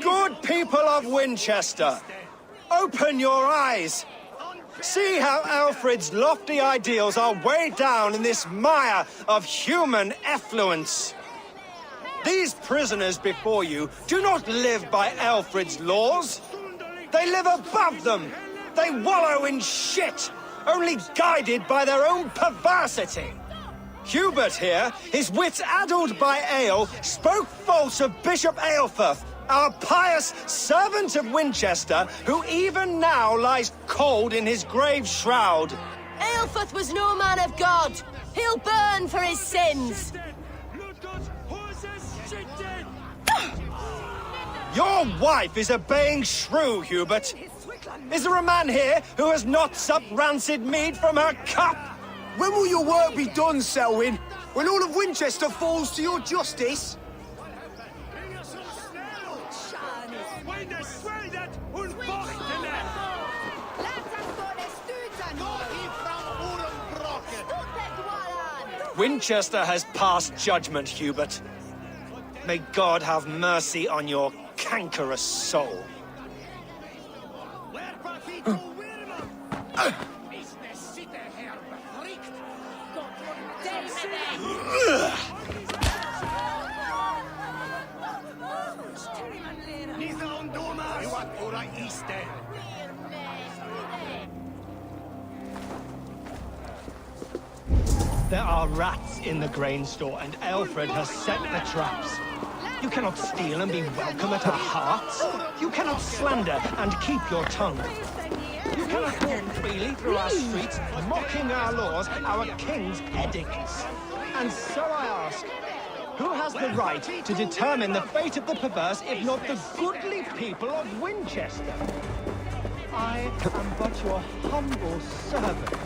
Good people of Winchester, open your eyes. See how Alfred's lofty ideals are weighed down in this mire of human effluence. These prisoners before you do not live by Alfred's laws. They live above them. They wallow in shit, only guided by their own perversity. Hubert here, his wits addled by ale, spoke false of Bishop Aelfirth, our pious servant of Winchester, who even now lies cold in his grave shroud. Aelfirth was no man of God. He'll burn for his sins. Your wife is a baying shrew, Hubert. Is there a man here who has not supped rancid mead from her cup? When will your work be done, Selwyn? When all of Winchester falls to your justice? Winchester has passed judgment, Hubert. May God have mercy on your cankerous soul. There are rats in the grain store, and Alfred has set the traps. You cannot steal and be welcome at our hearts. You cannot slander and keep your tongue. You cannot walk freely through our streets, mocking our laws, our king's edicts. And so I ask, who has the right to determine the fate of the perverse, if not the goodly people of Winchester? I am but your humble servant.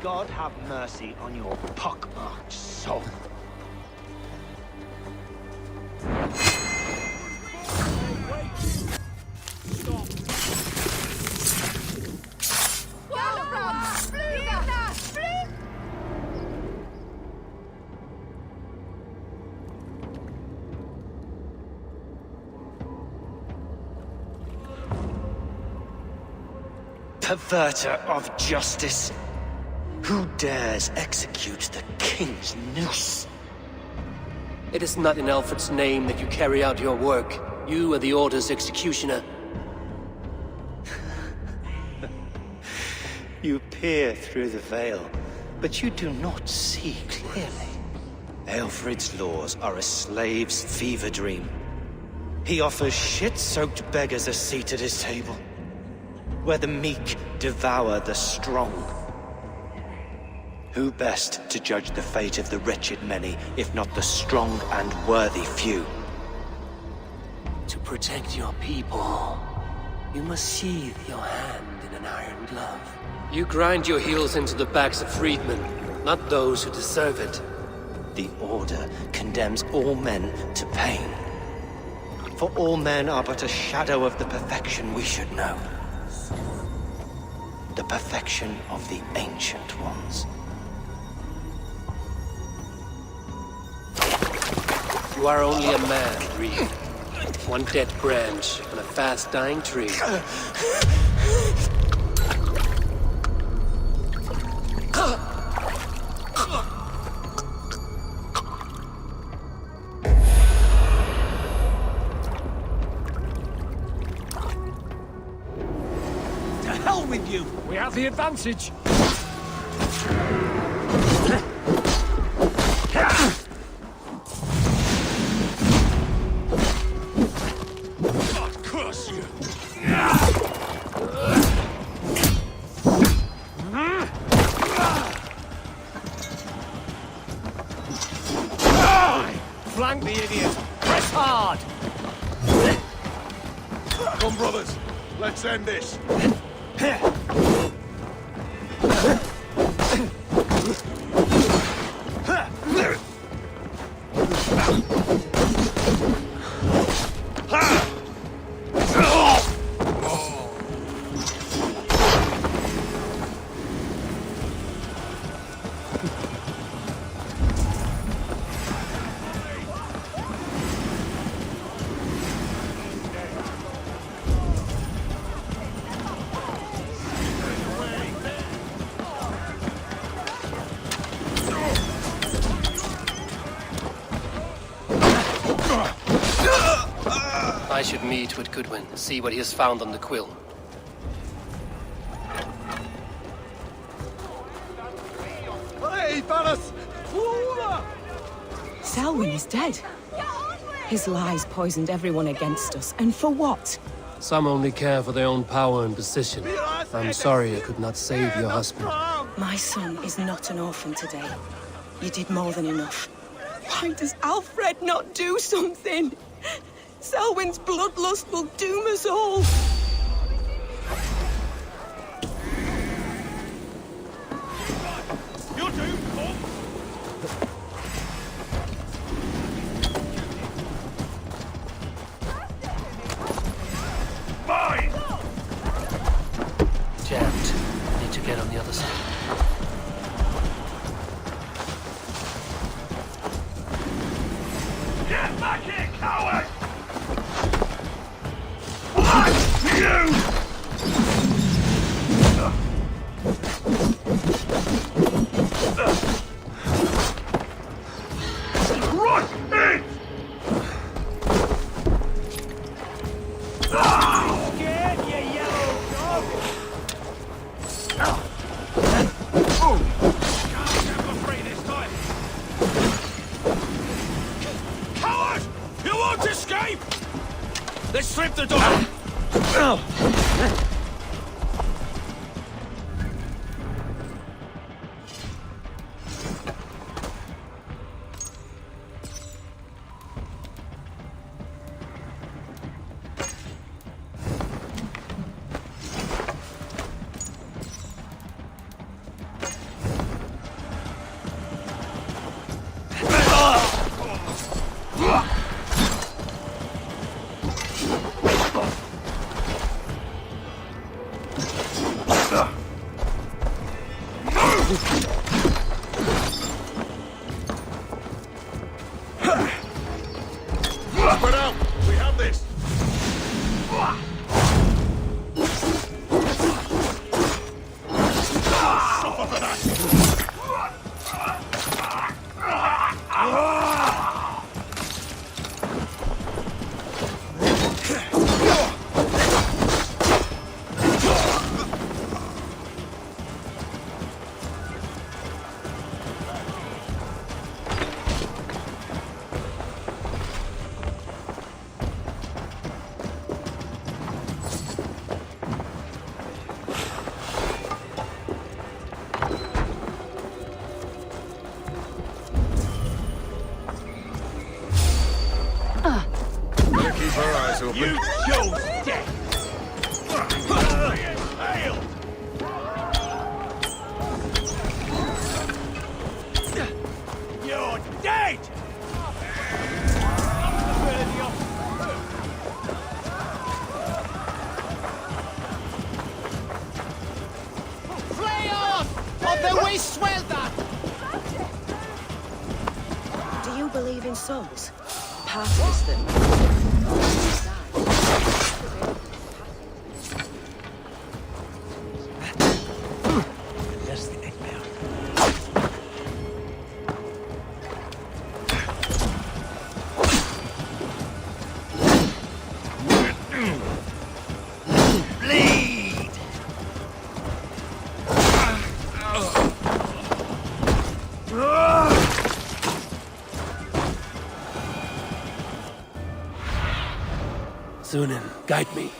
God have mercy on your pockmarked soul. Perverter of justice. Who dares execute the king's noose? It is not in Alfred's name that you carry out your work. You are the Order's executioner. You peer through the veil, but you do not see clearly. Alfred's laws are a slave's fever dream. He offers shit-soaked beggars a seat at his table, where the meek devour the strong. Who best to judge the fate of the wretched many, if not the strong and worthy few? To protect your people, you must sheathe your hand in an iron glove. You grind your heels into the backs of freedmen, not those who deserve it. The Order condemns all men to pain. For all men are but a shadow of the perfection we should know. The perfection of the Ancient Ones. You are only a man, Reed. One dead branch on a fast-dying tree. To hell with you! We have the advantage! flank the idiot! Press hard! Come, brothers. Let's end this. I should meet with Goodwin, see what he has found on the quill. Hey, fellas! Selwyn is dead. His lies poisoned everyone against us, and for what? Some only care for their own power and position. I'm sorry I could not save your husband. My son is not an orphan today. You did more than enough. Why does Alfred not do something? Selwyn's bloodlust will doom us all. You two, come! Mine! Jammed. Need to get on the other side. Get back here, coward! What? You! Crush it! Scared, you yellow dog! I'm afraid this time. Coward! You won't escape! Let's strip the door! Spread out! We have this! Suffer for that! Better keep our eyes open. You chose death! Hail! You're dead! Flay off! Of the Wincestre! Do you believe in souls? Part of us that... Sunan, guide me.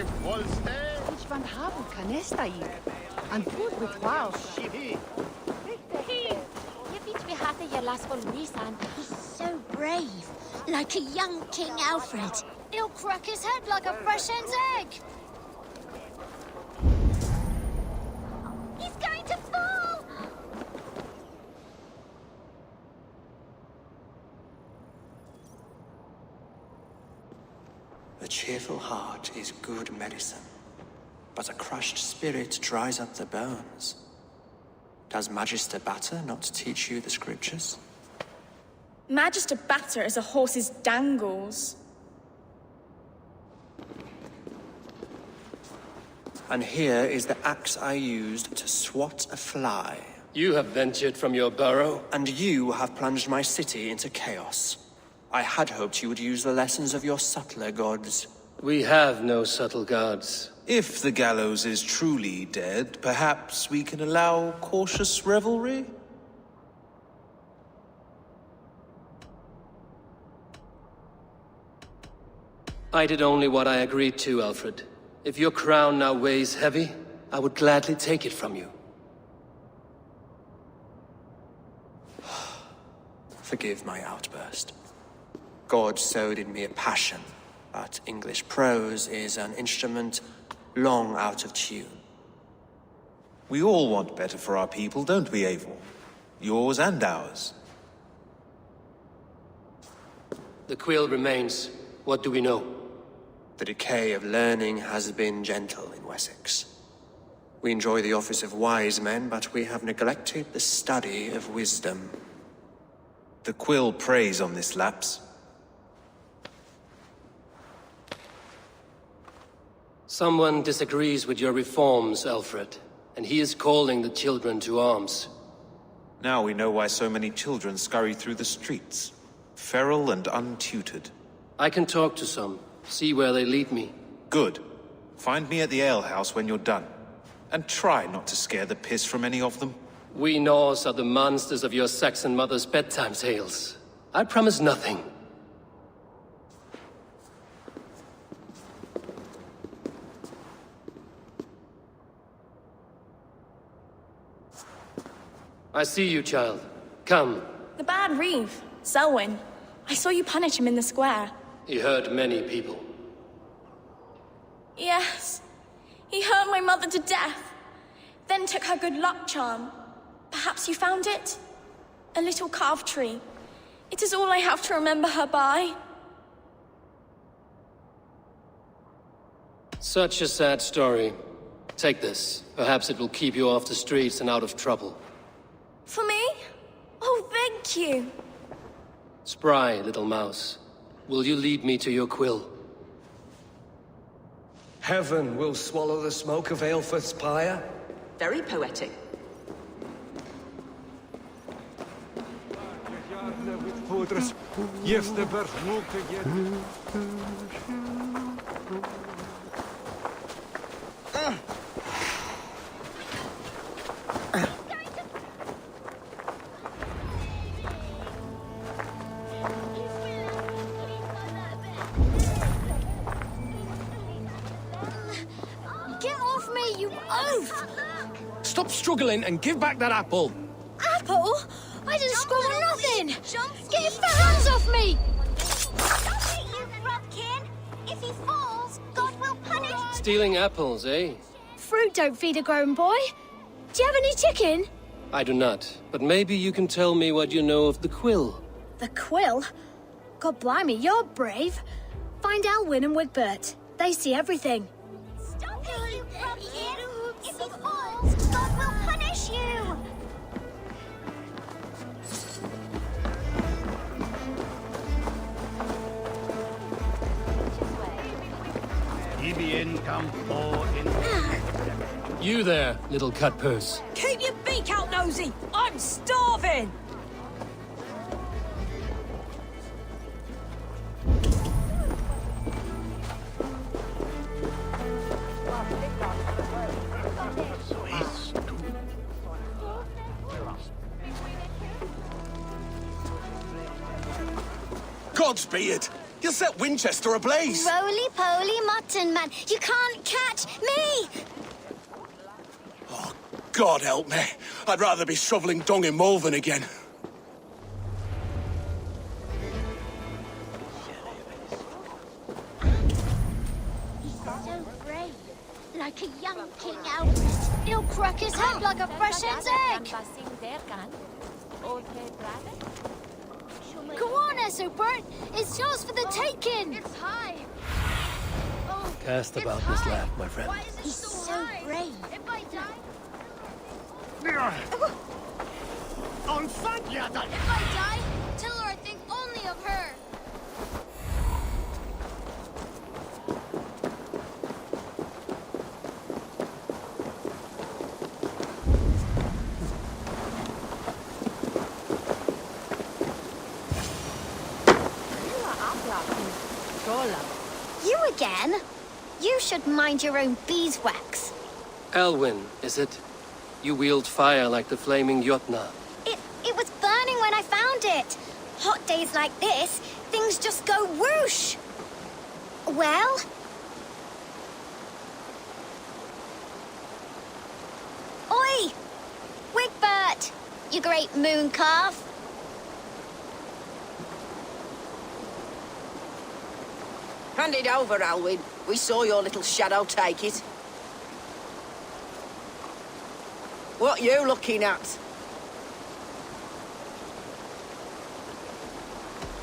Which van haben canesta hier? And food with wow. He's so brave, like a young King Alfred. He'll crack his head like a fresh hen's egg. He's going to fall! A cheerful heart is good medicine, but a crushed spirit dries up the bones. Does Magister Batter not teach you the scriptures? Magister Batter is a horse's dangles. And here is the axe I used to swat a fly. You have ventured from your burrow. And you have plunged my city into chaos. I had hoped you would use the lessons of your subtler gods. We have no subtle gods. If the Gallows is truly dead, perhaps we can allow cautious revelry? I did only what I agreed to, Alfred. If your crown now weighs heavy, I would gladly take it from you. Forgive my outburst. God sowed in me a passion, but English prose is an instrument long out of tune. We all want better for our people, don't we, Eivor? Yours and ours. The quill remains. What do we know? The decay of learning has been gentle in Wessex. We enjoy the office of wise men, but we have neglected the study of wisdom. The quill preys on this lapse. Someone disagrees with your reforms, Alfred, and he is calling the children to arms. Now we know why so many children scurry through the streets, feral and untutored. I can talk to some, see where they lead me. Good. Find me at the alehouse when you're done. And try not to scare the piss from any of them. We Norse are the monsters of your Saxon mother's bedtime tales. I promise nothing. I see you, child. Come. The bad Reeve, Selwyn. I saw you punish him in the square. He hurt many people. Yes. He hurt my mother to death. Then took her good luck charm. Perhaps you found it? A little carved tree. It is all I have to remember her by. Such a sad story. Take this. Perhaps it will keep you off the streets and out of trouble. For me? Oh, thank you. Spry, little mouse. Will you lead me to your quill? Heaven will swallow the smoke of Aelfirth's pyre. Very poetic. Get off me, you oaf! Stop struggling and give back that apple. Apple? I didn't screw or nothing! Get your fat hands off me! Stop it, you grubkin! If he falls, God will punish... Stealing apples, eh? Fruit don't feed a grown boy. Do you have any chicken? I do not, but maybe you can tell me what you know of the quill. The quill? God blimey, you're brave. Find Alwyn and Wigbert. They see everything. Stop it, you grubkin! If he falls, God will punish you! You there, little cut purse. Keep your beak out, Nosy! I'm starving! Gods be it! You'll set Winchester ablaze! Roly-poly, my button, man. You can't catch me! Oh, God help me. I'd rather be shoveling dung in Malvern again. He's so brave. Like a young King Alfred. He'll crack his head like a fresh hen's egg. Go on, Esselbert. It's yours for the taking. It's high. Oh, Cast about this laugh, my friend. he's so brave. If I die... If I die, tell her I think only of her. You again? You should mind your own beeswax. Elwyn, is it? You wield fire like the flaming Jotna. It was burning when I found it. Hot days like this, things just go whoosh. Well? Oi! Wigbert! You great moon calf. Hand it over, Alwyn. We saw your little shadow take it. What you looking at?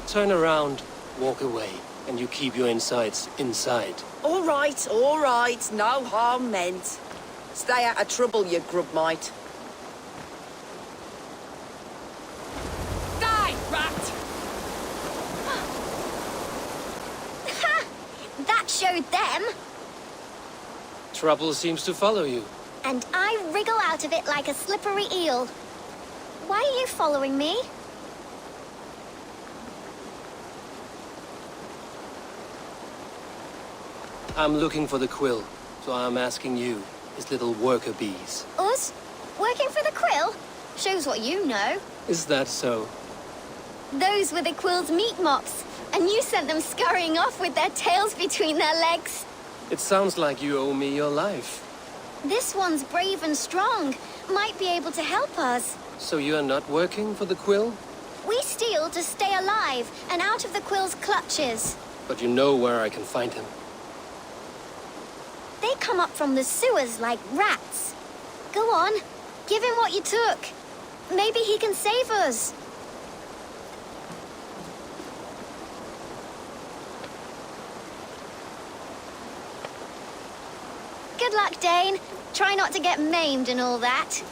Turn around, walk away, and you keep your insides inside. All right, no harm meant. Stay out of trouble, you grub mite. Die, rat! Ha! That showed them. Trouble seems to follow you. And I wriggle out of it like a slippery eel. Why are you following me? I'm looking for the quill, so I'm asking you, his little worker bees. Us? Working for the quill? Shows what you know. Is that so? Those were the quill's meat mops, and you sent them scurrying off with their tails between their legs. It sounds like you owe me your life. This one's brave and strong. Might be able to help us. So you are not working for the quill? We steal to stay alive and out of the quill's clutches. But you know where I can find him. They come up from the sewers like rats. Go on, give him what you took. Maybe he can save us. Good luck, Dane. Try not to get maimed and all that.